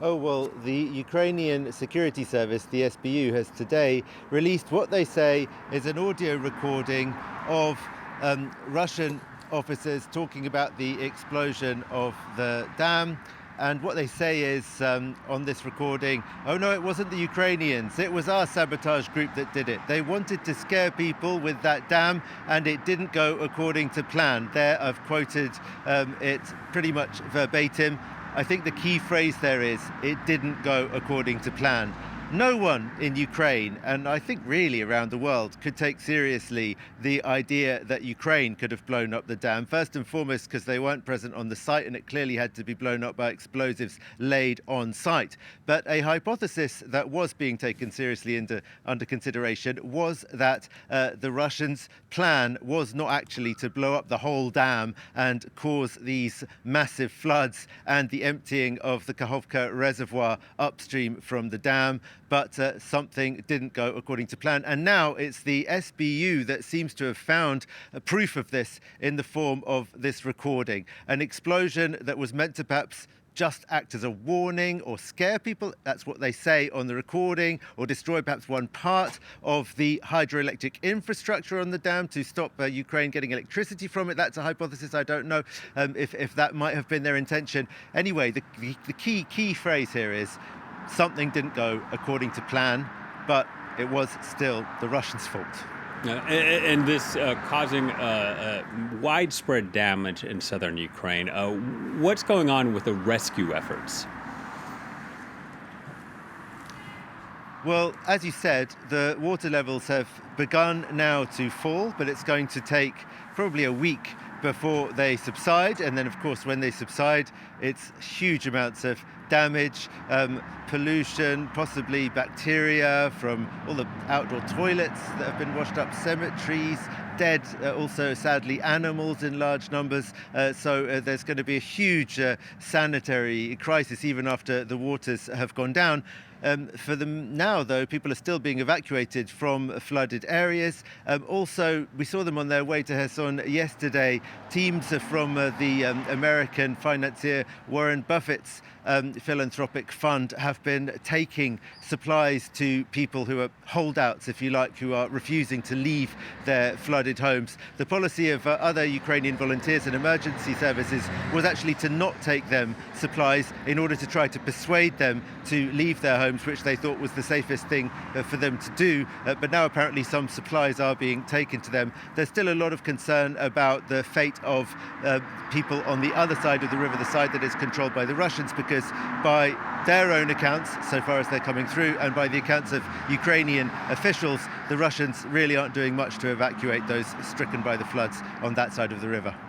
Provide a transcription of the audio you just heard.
Oh, well, the Ukrainian security service, the SBU, has today released what they say is an audio recording of Russian officers talking about the explosion of the dam. And what they say is on this recording, oh no, it wasn't the Ukrainians, it was our sabotage group that did it. They wanted to scare people with that dam and it didn't go according to plan. There I've quoted it pretty much verbatim. I think the key phrase there is, it didn't go according to plan. No one in Ukraine, and I think really around the world, could take seriously the idea that Ukraine could have blown up the dam. First and foremost, because they weren't present on the site and it clearly had to be blown up by explosives laid on site. But a hypothesis that was being taken seriously under consideration was that the Russians' plan was not actually to blow up the whole dam and cause these massive floods and the emptying of the Kakhovka reservoir upstream from the dam. But something didn't go according to plan. And now it's the SBU that seems to have found proof of this in the form of this recording. An explosion that was meant to perhaps just act as a warning or scare people, that's what they say on the recording, or destroy perhaps one part of the hydroelectric infrastructure on the dam to stop Ukraine getting electricity from it. That's a hypothesis. I don't know if that might have been their intention. Anyway, the key phrase here is, something didn't go according to plan, but it was still the Russians' fault. And this causing widespread damage in southern Ukraine. What's going on with the rescue efforts? Well, as you said, the water levels have begun now to fall, but it's going to take probably a week before they subside. And then, of course, when they subside, it's huge amounts of damage, pollution, possibly bacteria from all the outdoor toilets that have been washed up, cemeteries, dead, also sadly animals in large numbers. So there's going to be a huge sanitary crisis even after the waters have gone down. For them now, though, people are still being evacuated from flooded areas. Also, we saw them on their way to Kherson yesterday. Teams from the American financier Warren Buffett's philanthropic fund have been taking supplies to people who are holdouts, if you like, who are refusing to leave their flooded homes. The policy of other Ukrainian volunteers and emergency services was actually to not take them supplies in order to try to persuade them to leave their homes, which they thought was the safest thing for them to do. But now apparently some supplies are being taken to them. There's still a lot of concern about the fate of people on the other side of the river, the side that is controlled by the Russians, because by their own accounts, so far as they're coming through, and by the accounts of Ukrainian officials, the Russians really aren't doing much to evacuate those stricken by the floods on that side of the river.